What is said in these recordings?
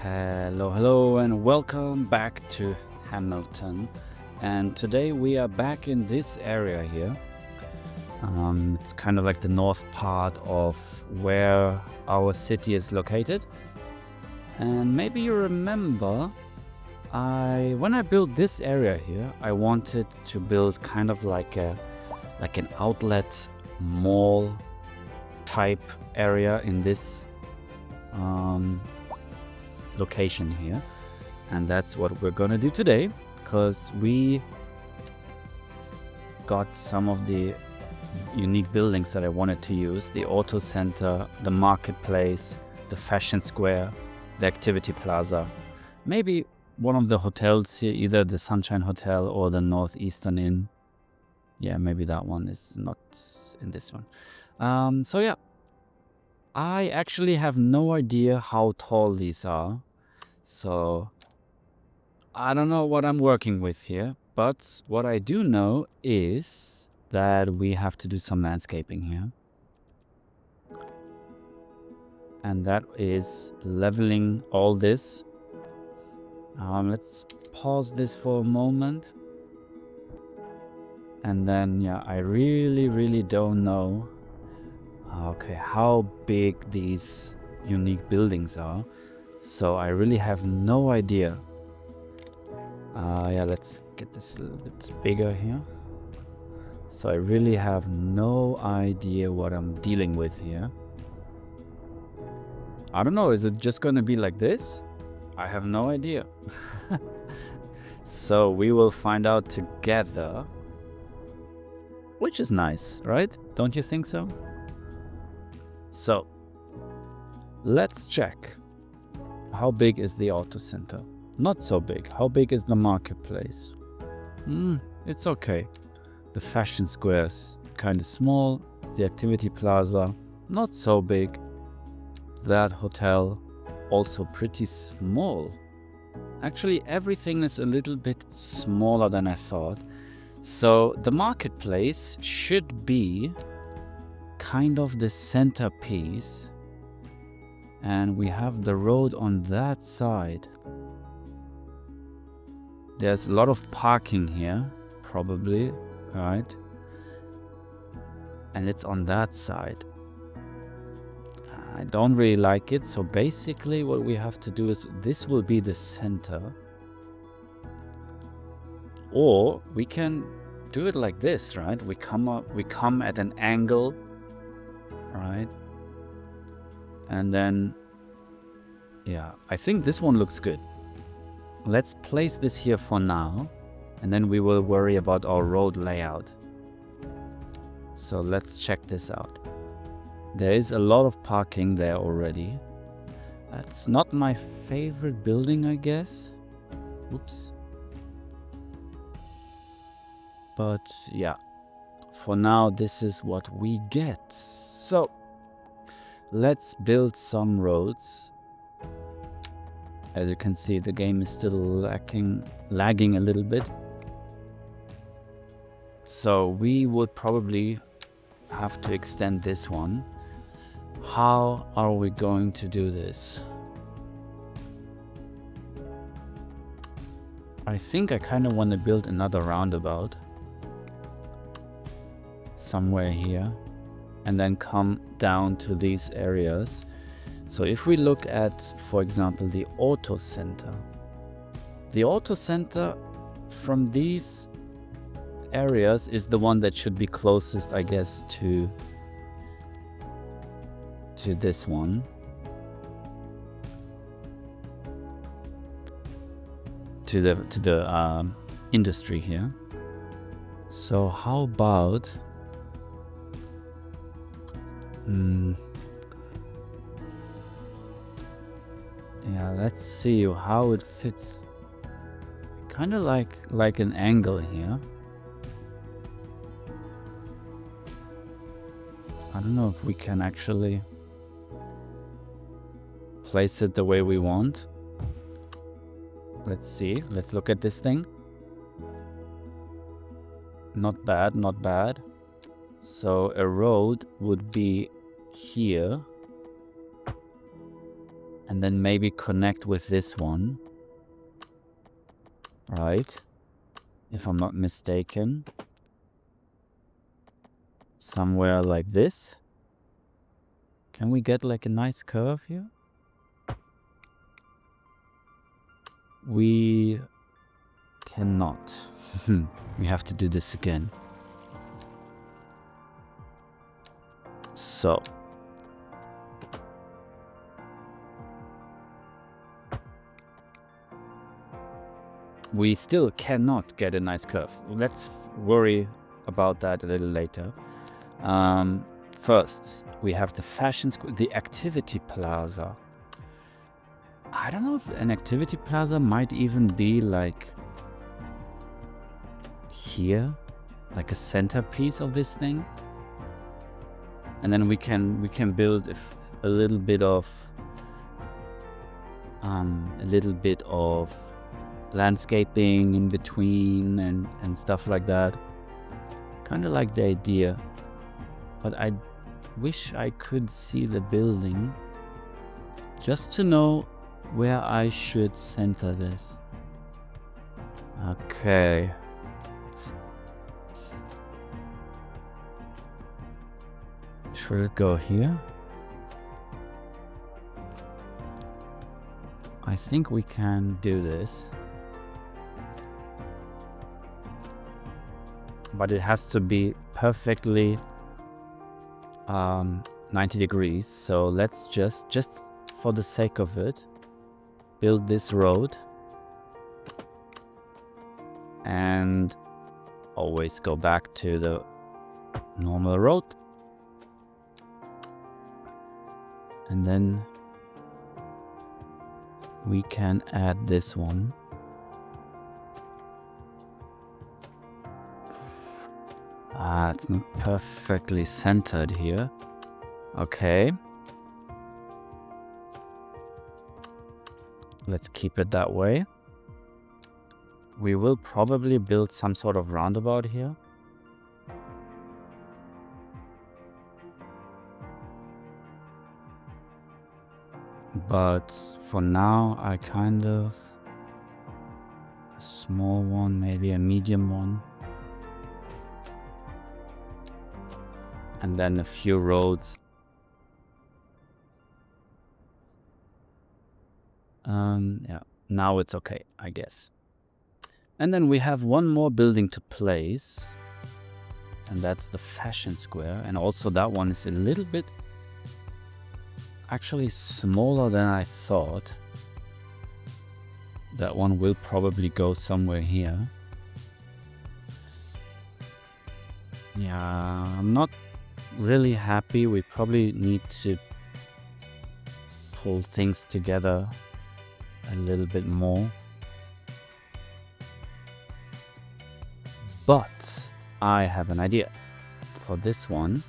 Hello, and welcome back to Hamilton. And today we are back in this area here. It's kind of like the north part of where our city is located. And maybe you remember, when I built this area here, I wanted to build kind of like an outlet mall type area in this location here, and that's what we're gonna do today, because we got some of the unique buildings that I wanted to use: the auto center, the marketplace, the fashion square, the activity plaza, maybe one of the hotels here, either the Sunshine Hotel or the Northeastern Inn. Yeah, maybe that one is not in this one. So yeah, I actually have no idea how tall these are. So I don't know what I'm working with here, but what I do know is that we have to do some landscaping here. And that is leveling all this. Let's pause this for a moment. And then, yeah, I really don't know, how big these unique buildings are. So I really have no idea. Yeah, let's get this a little bit bigger here. So I really have no idea what I'm dealing with here. I don't know, is it just gonna be like this? I have no idea. So we will find out together, which is nice, right? Don't you think so? So let's check. How big is the auto center? Not so big. How big is the marketplace? It's okay. The fashion square is kind of small. The activity plaza, not so big. That hotel, also pretty small. Actually, everything is a little bit smaller than I thought. So the marketplace should be kind of the centerpiece. And we have the road on that side. There's a lot of parking here, probably, right? And it's on that side. I don't really like it, so basically what we have to do is, this will be the center. Or we can do it like this, right? We come at an angle, right? And then, yeah, I think this one looks good. Let's place this here for now, and then we will worry about our road layout. So let's check this out. There is a lot of parking there already. That's not my favorite building, I guess. Oops. But yeah, for now, this is what we get. So let's build some roads. As you can see, the game is still lagging a little bit. So we would probably have to extend this one. How are we going to do this? I think I kind of want to build another roundabout somewhere here, and then come down to these areas. So if we look at, for example, the auto center from these areas is the one that should be closest, I guess, to this one. To the industry here. So how about yeah, let's see how it fits. Kind of like an angle here. I don't know if we can actually place it the way we want. Let's see. Let's look at this thing. Not bad, not bad. So a road would be here. And then maybe connect with this one. Right? If I'm not mistaken. Somewhere like this. Can we get like a nice curve here? We cannot. We have to do this again. So. We still cannot get a nice curve. Let's worry about that a little later. First, we have the fashion school, the activity plaza. I don't know if an activity plaza might even be like here, like a centerpiece of this thing. And then we can build a little bit of landscaping in between and stuff like that. Kind of like the idea, but I wish I could see the building just to know where I should center this. Okay. Should it go here? I think we can do this. But it has to be perfectly 90 degrees. So let's just for the sake of it, build this road. And always go back to the normal road. And then we can add this one. It's not perfectly centered here. Okay. Let's keep it that way. We will probably build some sort of roundabout here. But for now, a small one, maybe a medium one. And then a few roads. Yeah, now it's okay, I guess. And then we have one more building to place. And that's the fashion square. And also that one is a little bit actually smaller than I thought. That one will probably go somewhere here. Yeah, I'm not really happy. We probably need to pull things together a little bit more. But I have an idea for this one.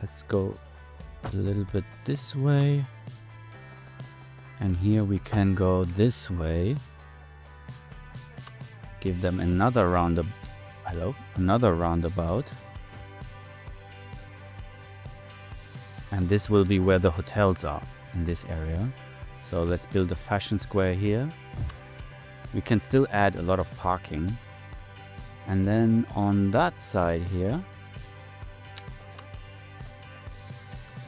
Let's go a little bit this way. And here we can go this way. Give them another roundabout. Another roundabout. And this will be where the hotels are in this area. So let's build a fashion square here. We can still add a lot of parking. And then on that side here,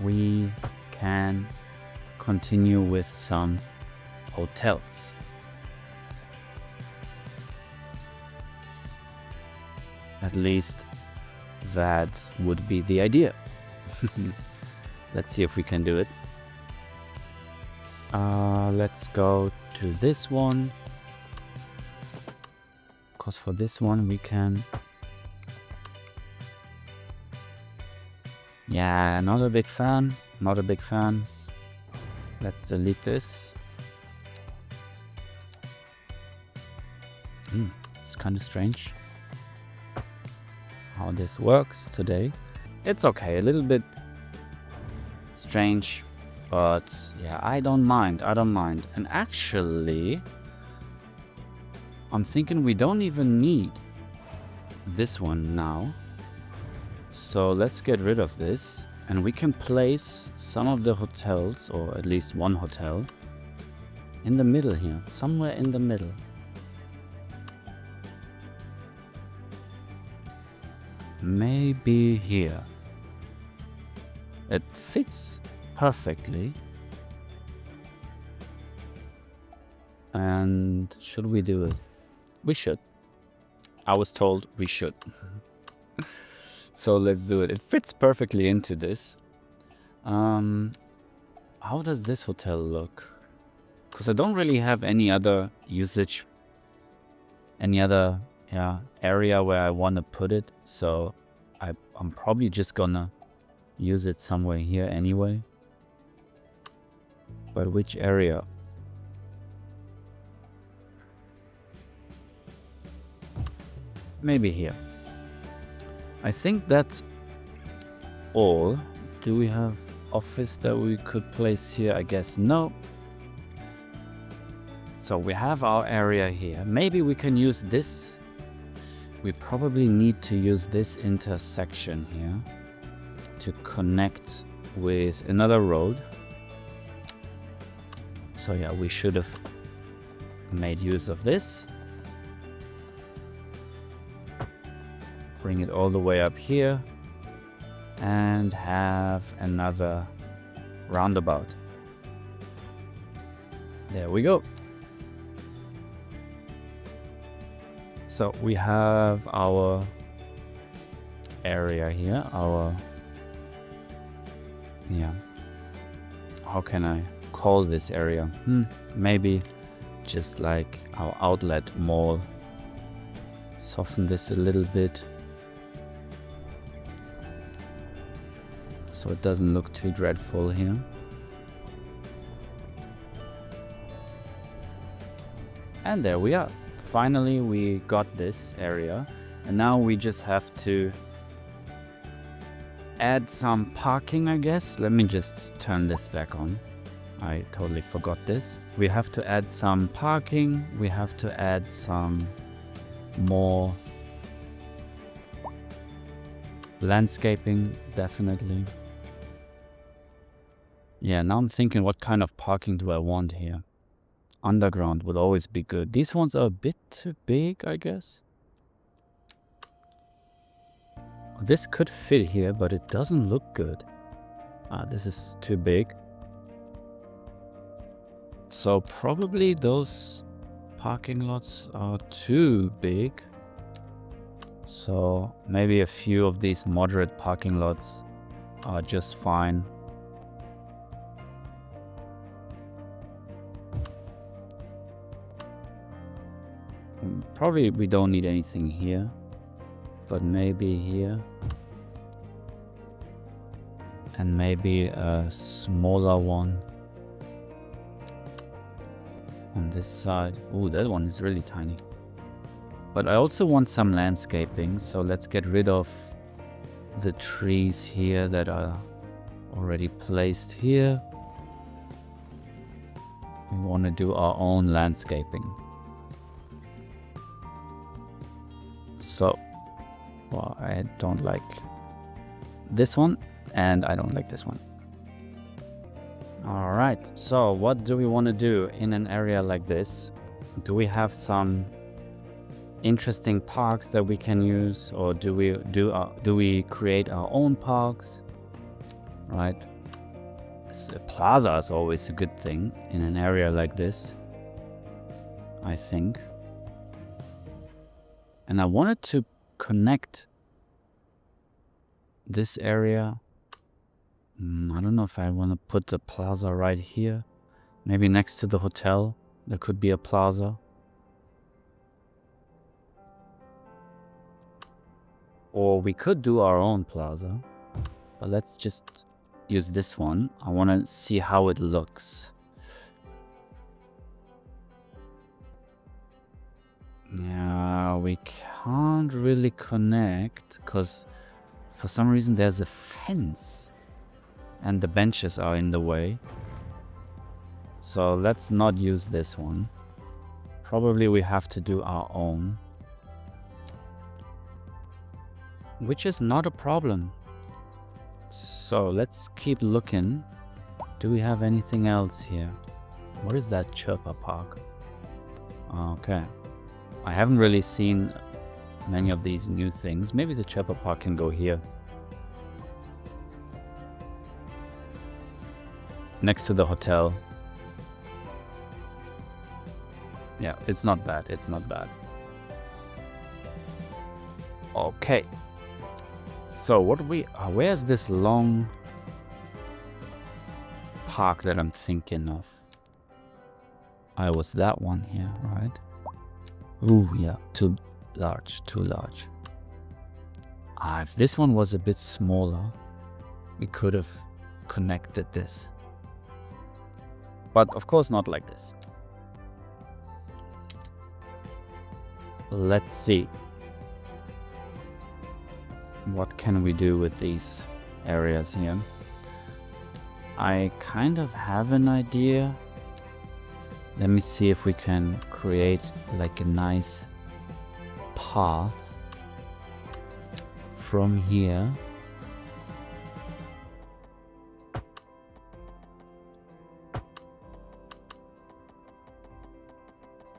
we can continue with some hotels. At least that would be the idea. Let's see if we can do it. Let's go to this one. Because for this one we can... Yeah, not a big fan. Not a big fan. Let's delete this. It's kind of strange how this works today. It's okay, a little bit strange, but yeah, I don't mind. And actually, I'm thinking we don't even need this one now. So let's get rid of this And we can place some of the hotels, or at least one hotel, in the middle here, somewhere in the middle. Maybe here. It fits perfectly. And should we do it? We should. I was told we should. So let's do it. It fits perfectly into this. How does this hotel look? Because I don't really have any other usage, any other area where I want to put it. So I'm probably just gonna use it somewhere here anyway. But which area? Maybe here. I think that's all. Do we have office that we could place here? I guess no. So we have our area here. Maybe we can use this. We probably need to use this intersection here to connect with another road. So yeah, we should have made use of this. Bring it all the way up here and have another roundabout. There we go. So we have our area here, how can I call this area? Maybe just like our outlet mall. Soften this a little bit so it doesn't look too dreadful here. And there we are. Finally, we got this area, and now we just have to add some parking, I guess. Let me just turn this back on. I totally forgot this. We have to add some parking. We have to add some more landscaping, definitely. Yeah, now I'm thinking, what kind of parking do I want here? Underground would always be good. These ones are a bit too big, I guess. This could fit here, but it doesn't look good. This is too big. So probably those parking lots are too big. So maybe a few of these moderate parking lots are just fine. Probably we don't need anything here, but maybe here. And maybe a smaller one on this side. Oh, that one is really tiny. But I also want some landscaping, so let's get rid of the trees here that are already placed here. We want to do our own landscaping. So, well, I don't like this one, and I don't like this one. All right, so what do we want to do in an area like this? Do we have some interesting parks that we can use, or do we create our own parks? Right, a plaza is always a good thing in an area like this, I think. And I wanted to connect this area. I don't know if I want to put the plaza right here. Maybe next to the hotel, there could be a plaza. Or we could do our own plaza. But let's just use this one. I want to see how it looks. Yeah, we can't really connect because for some reason there's a fence and the benches are in the way. So let's not use this one. Probably we have to do our own, which is not a problem. So let's keep looking. Do we have anything else here? What is that chirper park? Okay. I haven't really seen many of these new things. Maybe the chirper park can go here. Next to the hotel. Yeah, it's not bad. It's not bad. Okay. So what do we... where's this long park that I'm thinking of? I was that one here, right? Ooh, yeah. Too large. Too large. If this one was a bit smaller, we could have connected this. But of course not like this. Let's see. What can we do with these areas here? I kind of have an idea. Let me see if we can create like a nice path from here.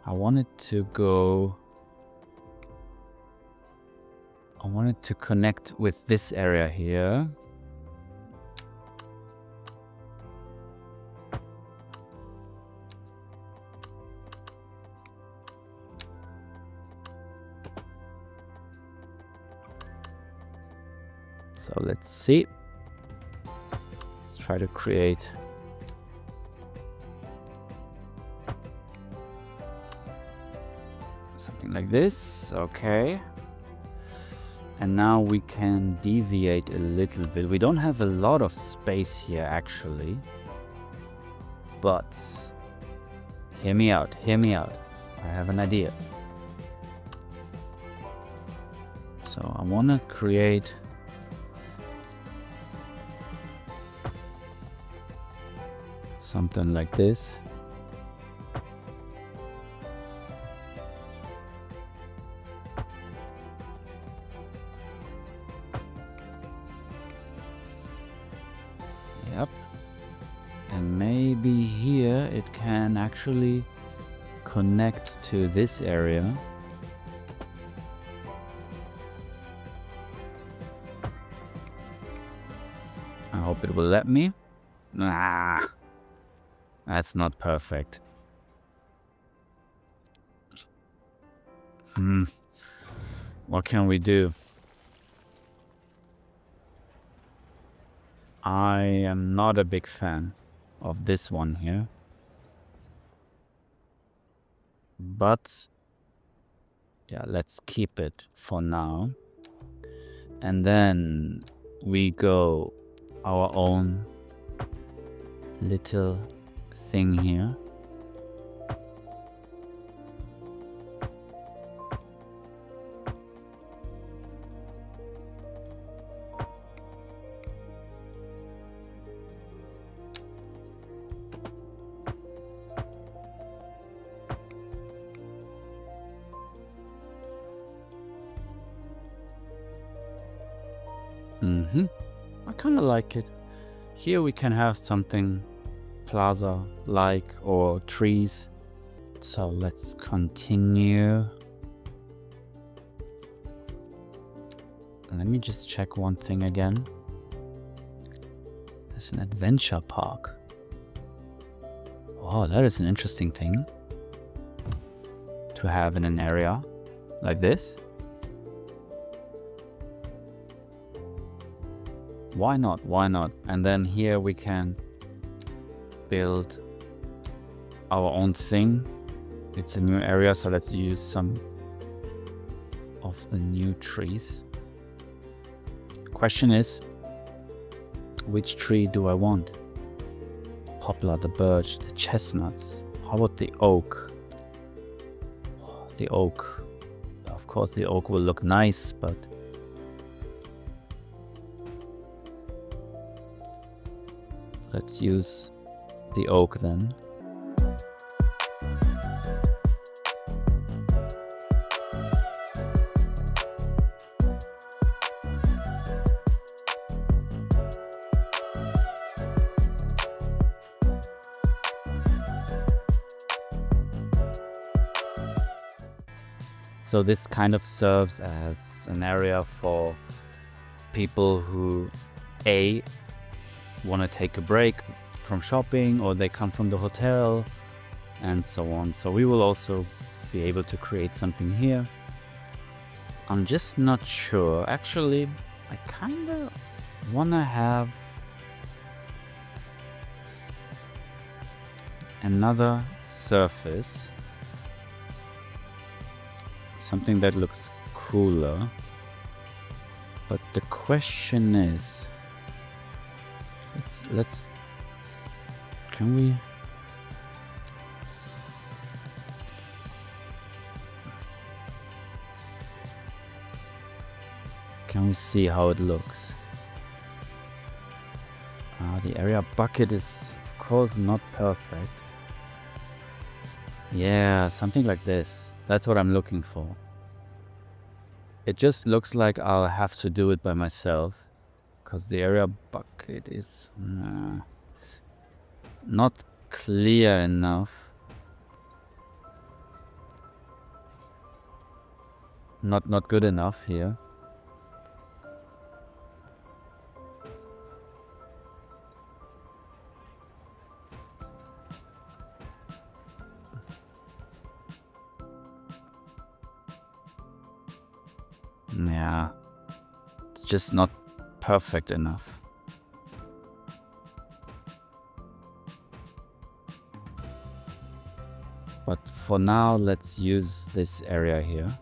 I want it to connect with this area here. So let's see. Let's try to create something like this. Okay. And now we can deviate a little bit. We don't have a lot of space here actually. But hear me out, hear me out. I have an idea. So I want to create something like this. Yep. And maybe here it can actually connect to this area. I hope it will let me. Ah, that's not perfect. What can we do? I am not a big fan of this one here. But yeah, let's keep it for now. And then we go our own little thing here. I kind of like it. Here we can have something plaza-like or trees. So let's continue. Let me just check one thing again. There's an adventure park. Oh, that is an interesting thing to have in an area like this. Why not? Why not? And then here we can build our own thing. It's a new area, so let's use some of the new trees. Question is, which tree do I want? Poplar, the birch, the chestnuts. How about the oak? The oak. Of course, the oak will look nice, but let's use the oak then. So this kind of serves as an area for people who want to take a break from shopping, or they come from the hotel and so on. So we will also be able to create something here. I'm just not sure. Actually, I kind of want to have another surface, something that looks cooler. But the question is, can we? Can we see how it looks? The area bucket is, of course, not perfect. Yeah, something like this. That's what I'm looking for. It just looks like I'll have to do it by myself, because the area bucket is not clear enough. Not good enough here. Yeah, it's just not perfect enough. But for now, let's use this area here.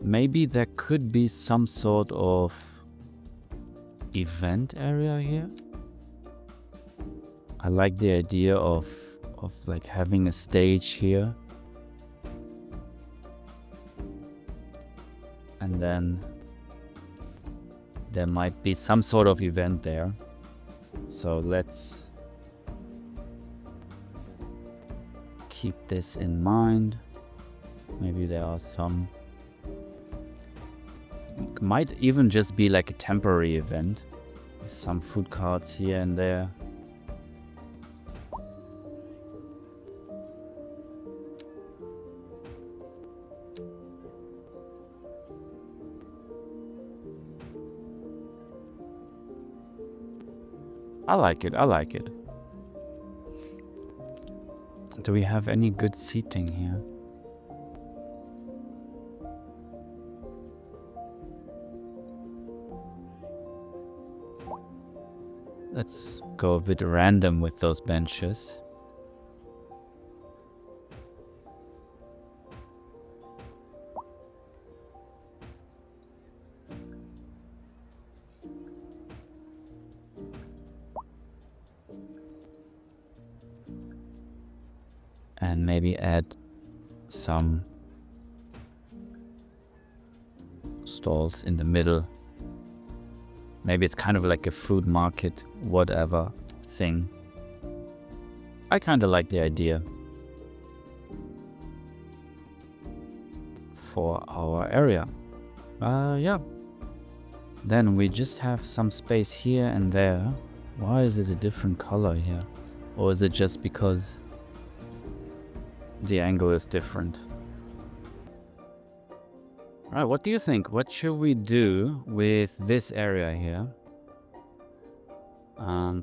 Maybe there could be some sort of event area here. I like the idea of like having a stage here. And then there might be some sort of event there. So let's keep this in mind. Maybe there are some, might even just be like a temporary event. Some food carts here and there. I like it, I like it. Do we have any good seating here? Let's go a bit random with those benches. And maybe add some stalls in the middle. Maybe it's kind of like a food market, whatever thing. I kind of like the idea for our area. Yeah. Then we just have some space here and there. Why is it a different color here? Or is it just because the angle is different? Right, what do you think? What should we do with this area here?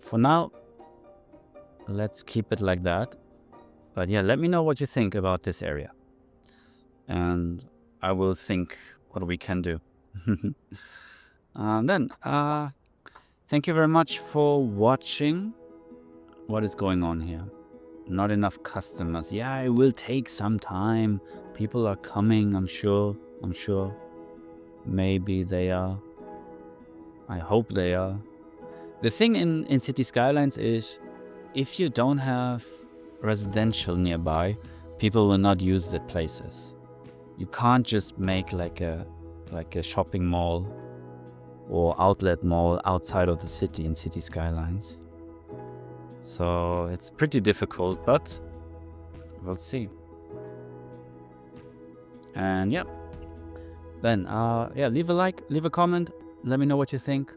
For now, let's keep it like that. But yeah, let me know what you think about this area. And I will think what we can do. Thank you very much for watching. What is going on here? Not enough customers. Yeah, it will take some time. People are coming, I'm sure. Maybe they are. I hope they are. The thing in City Skylines is, if you don't have residential nearby, people will not use the places. You can't just make like a shopping mall or outlet mall outside of the city in City Skylines. So it's pretty difficult, but we'll see. And yeah, then yeah, leave a like, leave a comment, let me know what you think.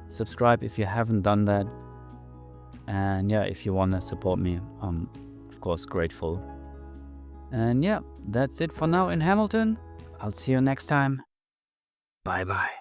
Subscribe if you haven't done that. And yeah, if you want to support me, I'm of course grateful. And yeah, that's it for now in Hamilton. I'll see you next time. Bye bye.